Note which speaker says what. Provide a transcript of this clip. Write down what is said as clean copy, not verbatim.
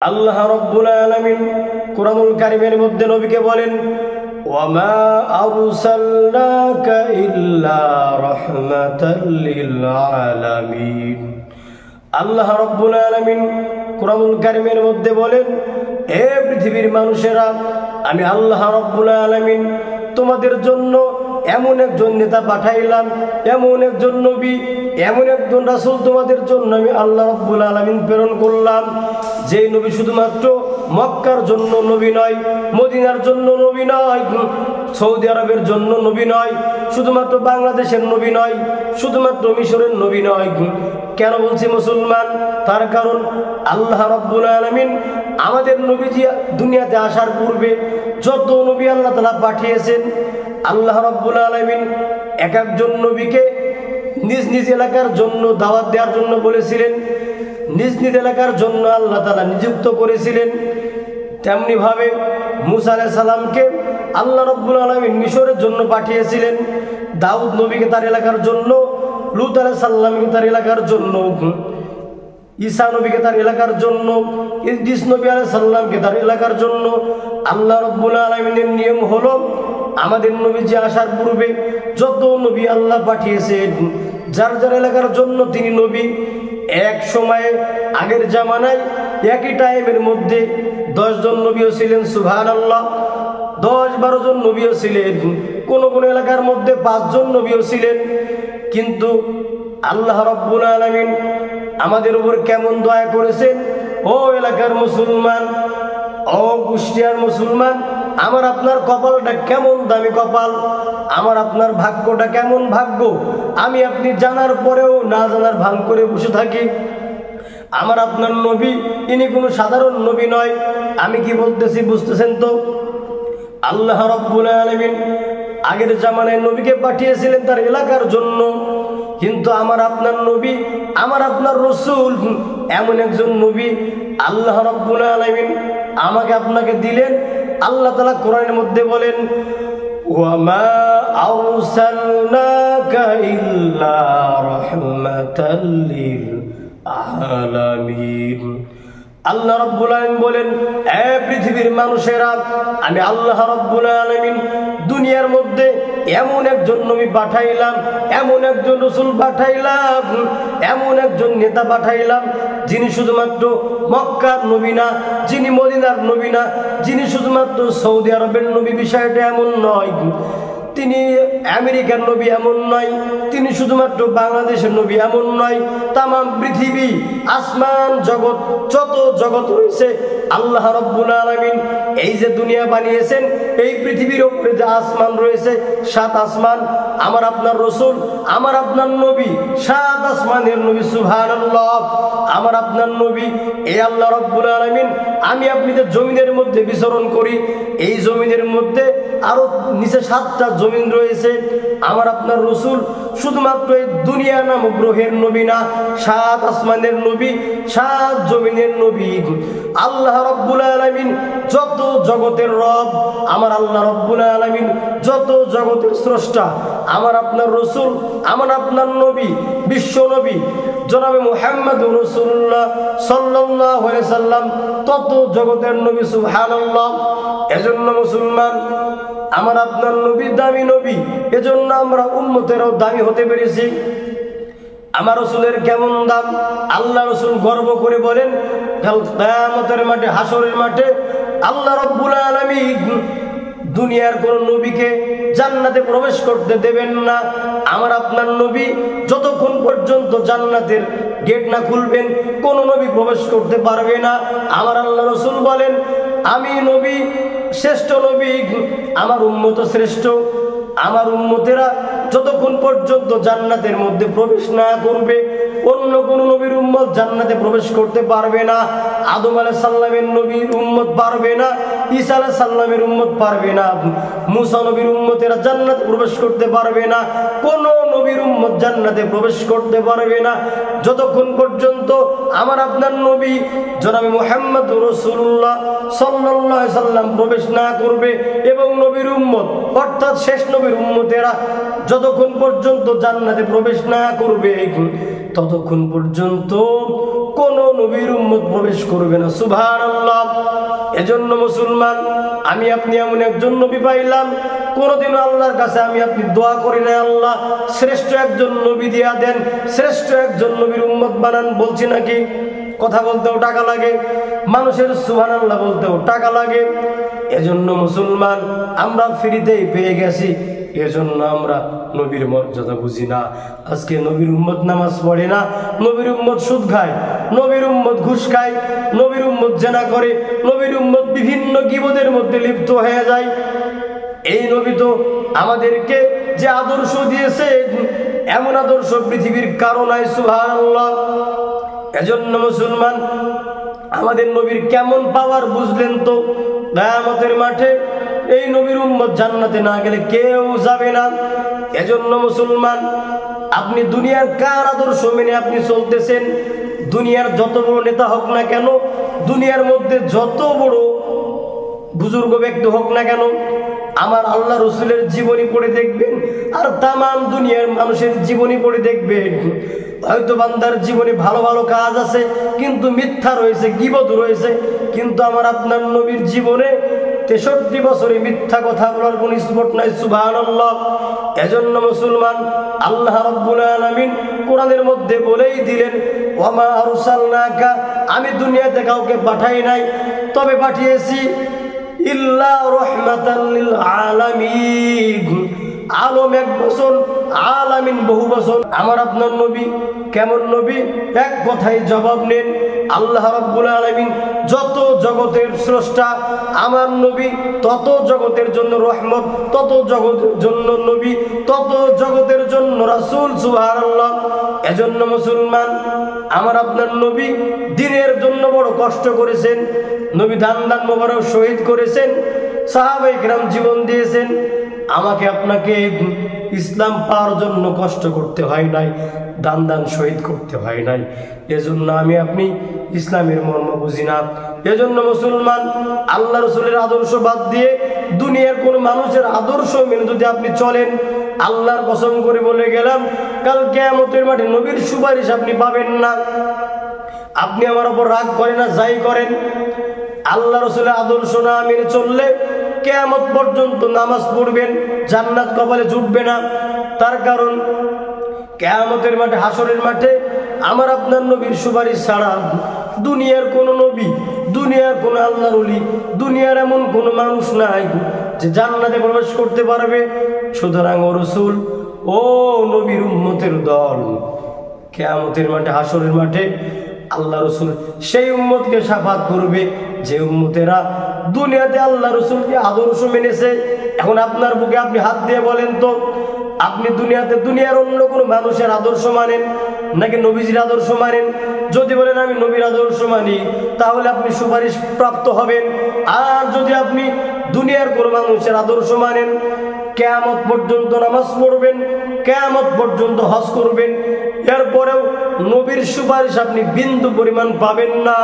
Speaker 1: আল্লাহ রাব্বুল আলামিন কুরআনুল কারীমের মধ্যে নবীকে বলেন, ওয়ামা আরসালনাকা ইল্লা রাহমাতাল লিল আলামিন। আল্লাহ রাব্বুল আলামিন কুরআনুল কারীমের মধ্যে বলেন, হে পৃথিবীর মানুষেরা, আমি আল্লাহ রাব্বুল আলামিন তোমাদের জন্য এমন একজন নেতা পাঠাইলাম, এমন একজন নবী, এমন একজন রাসূল তোমাদের জন্য আমি আল্লাহ রাব্বুল আলামিন প্রেরণ করলাম, যে নবী শুধুমাত্র মক্কার জন্য নবী নয়, মদিনার জন্য নবী নয়, সৌদি আরবের জন্য নবী নয়, শুধুমাত্র বাংলাদেশের নবী নয়, শুধুমাত্র মিশরের নবী নয়। কেন বলছি মুসলমান? তার কারণ আল্লাহ রাব্বুল আলামিন আমাদের নবীজি দুনিয়াতে আসার পূর্বে যত নবী আল্লাহ তাআলা পাঠিয়েছেন, আল্লাহ রাব্বুল আলামিন এক একজন নবীকে নিজ নিজ এলাকার জন্য দাওয়াত দেওয়ার জন্য বলেছিলেন, নিজ নিজ এলাকার জন্য আল্লাহ তাআলা নিযুক্ত করেছিলেন। তেমনি ভাবে মুসা আলাইহিস সালামকে আল্লাহ রাব্বুল আলামিন মিশরের জন্য পাঠিয়েছিলেন, দাউদ নবীকে তার এলাকার জন্য, লূত আলাইহিস সালামকে তার এলাকার জন্য, ঈসা নবীকে তার এলাকার জন্য, ইদ্রিস নবী আলাইহিস সালামকে তার এলাকার জন্য। আল্লাহ রাব্বুল আলামিনের নিয়ম হলো, আমাদের নবীজি আসার পূর্বে যত নবী আল্লাহ পাঠিয়েছেন, যার যার এলাকার জন্য তিনি নবী। এক সময়ে আগের জামানায় একই টাইমের মধ্যে 10 জন নবীও ছিলেন, সুবহানাল্লাহ, 10-12 জন নবীও ছিলেন, কোন কোন এলাকার মধ্যে 5 জন নবীও ছিলেন। কিন্তু আল্লাহ রাব্বুল আলামিন আমাদের উপর কেমন দয়া করেছেন! ও এলাকার মুসলমান, ও কুষ্টিয়ার মুসলমান, আমার আপনার কপালটা কেমন দামি কপাল, আমার আপনার ভাগ্যটা কেমন ভাগ্য! আমি আপনি জানার পরেও না জানার ভান করে বসে থাকি। আমার আপনার নবী, ইনি কোনো সাধারণ নবী নয়। আমি কি বলতেছি বুঝতেছেন তো? আল্লাহ রাব্বুল আলামিন আগের জামানায় নবীকে পাঠিয়েছিলেন তার এলাকার জন্য, কিন্তু আমার আপনার নবী, আমার আপনার রাসূল এমন একজন নবী আল্লাহ রাব্বুল আলামিন আমাকে আপনাকে দিলেন। আল্লাহ তাআলা কোরআনের মধ্যে বলেন, ওয়ামা আরসালনাকা ইল্লা রাহমাতাল লিল আলামিন। আল্লাহ রাব্বুল আলামিন বলেন, হে পৃথিবীর মানুষেরা, আমি আল্লাহ রাব্বুল আলামিন দুনিয়ার মধ্যে এমন একজন নবী পাঠাইলাম, এমন একজন রাসূল পাঠাইলাম, এমন একজন নেতা পাঠাইলাম, যিনি শুধুমাত্র মক্কার নবী না, যিনি মদিনার নবী না, যিনি শুধুমাত্র সৌদি আরবের নবী, বিষয়টা এমন নয়। তিনি আমেরিকার নবী এমন নয়, তিনি শুধুমাত্র বাংলাদেশের নবী এমন নয়। তামাম পৃথিবী, আসমান জগৎ, যত জগৎ রয়েছে, আল্লাহ রাব্বুল আলামিন এই যে দুনিয়া বানিয়েছেন, এই পৃথিবীর উপরে যে আসমান রয়েছে, 7 আসমান, আমার আপনার রাসূল, আমার আপনার নবী, 7 আসমানের নবী, সুবহানাল্লাহ, আমার আপনার নবী। এই আল্লাহ রাব্বুল আলামিন, আমি আপনি যে জমিনের মধ্যে বিচরণ করি, এই জমিনের মধ্যে আরো নিচে 7টা জমিন রয়েছে। আমার আপনার রাসূল শুধুমাত্র এই দুনিয়া নামক গ্রহের নবী না, 7 আসমানের নবী, 7 জমিনের নবী। আল্লাহ রাব্বুল আলামিন যত জগতের রব, আমার আল্লাহ রাব্বুল আলামিন যত জগতের স্রষ্টা, আমার আপনার রাসূল, আমার আপনার নবী, বিশ্ব নবী জনাবে মুহাম্মদুর রাসূলুল্লাহ সাল্লাল্লাহু আলাইহি সাল্লাম তত জগতের নবী, সুবহানাল্লাহ। এজন্য মুসলমান, আমার আপনার নবী দামি নবী, এজন্য আমরা উম্মতেরাও দামি হতে পেরেছি। আমার রাসূলের কেমন দাম! আল্লাহ রাসূল গর্ব করে বলেন, কাল কিয়ামতের মাঠে, হাসরের মাঠে আল্লাহ রাব্বুল আলামিন দুনিয়ার কোন নবীকে জান্নাতে প্রবেশ করতে দেবেন না। আমার আপনার নবী যতক্ষণ পর্যন্ত জান্নাতের গেট না খুলবেন, কোন নবী প্রবেশ করতে পারবে না। আমার আল্লাহ রাসূল বলেন, আমি নবী শ্রেষ্ঠ নবী, আমার উম্মত শ্রেষ্ঠ। আমার উম্মতেরা যতক্ষণ পর্যন্ত জান্নাতের মধ্যে প্রবেশ না করবে, অন্য কোন নবীর উম্মত জান্নাতে প্রবেশ করতে পারবে না। আদম আলাইহিস সালামের নবীর উম্মত পারবে না, ঈসা আলাইহিস সালামের উম্মত পারবে না, মুসা নবীর উম্মতেরা জান্নাতে প্রবেশ করতে পারবে না, কোন নবীর উম্মত জান্নাতে প্রবেশ করতে পারবে না যতক্ষণ পর্যন্ত আমার আপনার নবী জনাবে মুহাম্মদুর রাসূলুল্লাহ সাল্লাল্লাহু আলাইহি সাল্লাম প্রবেশ না করবে, এবং নবীর উম্মত অর্থাৎ শেষ নবীর উম্মতেরা যতক্ষণ পর্যন্ত জান্নাতে প্রবেশ না করবে, ততক্ষণ পর্যন্ত কোন নবীর উম্মত প্রবেশ করবে না। সুবহানাল্লাহ। এজন্য মুসলমান, আমি আপনি এমন একজন নবী পাইলাম, কোনদিনও আল্লাহর কাছে আমি আপনি দোয়া করি না আল্লাহ শ্রেষ্ঠ একজন নবী দিয়া দেন, শ্রেষ্ঠ একজন নবীর উম্মত বানান। বলছি নাকি? কথা বলতেও টাকা লাগে, মানুষের সুবহানাল্লাহ বলতেও টাকা লাগে। এজন্য মুসলমান, আমরা ফ্রিতেই পেয়ে গেছি, এজন্য আমরা নবীর মর্যাদা বুঝি না। আজকে নবীর উম্মত নামাজ পড়ে না, নবীর উম্মত সুদ খায়, নবীর উম্মত ঘুষ খায়, নবীর উম্মত জেনা করে, নবীর উম্মত বিভিন্ন গীবতের মধ্যে লিপ্ত হয়ে যায়। এই নবী তো আমাদেরকে যে আদর্শ দিয়েছে, এমন আদর্শ পৃথিবীর কারো নাই। সুবহানাল্লাহ। এজন্য মুসলমান, আমাদের নবীর কেমন পাওয়ার বুঝলেন তো? কিয়ামতের মাঠে এই নবীর উম্মত জান্নাতে না গেলে কেউ যাবে না। এজন্য মুসলমান, আপনি দুনিয়ার কার আদর্শ মেনে আপনি চলতেছেন? দুনিয়ার যত বড় নেতা হোক না কেন, দুনিয়ার মধ্যে যত বড় বুজুর্গ ব্যক্তি হোক না কেন, আমার আল্লাহ রসুলের জীবনী পড়ে দেখবেন, আর তামাম দুনিয়ার মানুষের জীবনী পড়ে দেখবেন, হয়তো বান্দার জীবনে ভালো ভালো কাজ আছে, কিন্তু মিথ্যা রয়েছে, গীবত রয়েছে। কিন্তু আমার আপনার নবীর জীবনে 63 বছরে মিথ্যা কথা বলার কোন স্পট নাই। সুবহানাল্লাহ। এজন্য মুসলমান, আল্লাহ রাব্বুল আলামিন কোরআনের মধ্যে বলেই দিলেন, ওয়ামা আরসালনাকা, আমি দুনিয়াতে কাউকে পাঠাই নাই, তবে পাঠিয়েছি ইল্লা রাহমাতাল লিল আলামিন। আলম এক বছর, আলামিন বহু বছর। আমার আপনার নবী কেমন নবী? এক কথায় জবাব নেন। আল্লাহ রাব্বুল আলামিন যত জগতের স্রষ্টা, আমার নবী তত জগতের জন্য রহমত, তত জগতের জন্য নবী, তত জগতের জন্য রাসূল। সুবহানাল্লাহ। এজন্য মুসলমান, আমার আপনার নবী দ্বীনের জন্য বড় কষ্ট করেছেন। নবী দান মোবারক শহীদ করেছেন, সাহাবায়ে কেরাম জীবন দিয়েছেন। আমাকে আপনাকে ইসলাম পাওয়ার জন্য কষ্ট করতে হয় নাই, দান শহীদ করতে হয় নাই। এজন্য আমি আপনি ইসলামের মর্ম বুঝি না। এজন্য মুসলমান, আল্লাহ রসুলের আদর্শ বাদ দিয়ে দুনিয়ার কোন মানুষের আদর্শ মেনে যদি আপনি চলেন, আল্লাহর কসম করে বলে গেলাম, কাল কিয়ামতের মাঠে নবীর সুপারিশ আপনি পাবেন না। আপনি আমার উপর রাগ করেন না, যাই করেন, আল্লাহ রসুলের আদর্শ না মেনে চললে কিয়ামত পর্যন্ত নামাজ পড়বেন, জান্নাত কপালে জুটবে না। তার কারণ কিয়ামতের মাঠে, হাসরের মাঠে আমার আপনার নবীর সুপারিশ ছাড়া দুনিয়ার কোন নবী, দুনিয়ার কোন আল্লাহর ওলি, দুনিয়ার এমন কোন মানুষ নাই যে জান্নাতে প্রবেশ করতে পারবে। সুতরাং ও রাসূল, ও নবীর উম্মতের দল, কিয়ামতের মাঠে, হাসরের মাঠে আল্লাহ রসুল সেই উম্মতকে শাফাত করবে যে উম্মতেরা দুনিয়াতে আল্লাহ রসুলকে আদর্শ মেনেছে। এখন আপনার বুকে আপনি হাত দিয়ে বলেন তো, আপনি দুনিয়াতে দুনিয়ার অন্য কোনো মানুষের আদর্শ মানেন নাকি নবীজির আদর্শ মানেন? যদি বলেন আমি নবীর আদর্শ মানি, তাহলে আপনি সুপারিশ প্রাপ্ত হবেন। আর যদি আপনি দুনিয়ার কোনো মানুষের আদর্শ মানেন, কিয়ামত পর্যন্ত নামাজ পড়বেন, কিয়ামত পর্যন্ত হজ করবেন, এরপরেও নবীর সুপারিশ আপনি বিন্দু পরিমাণ পাবেন না।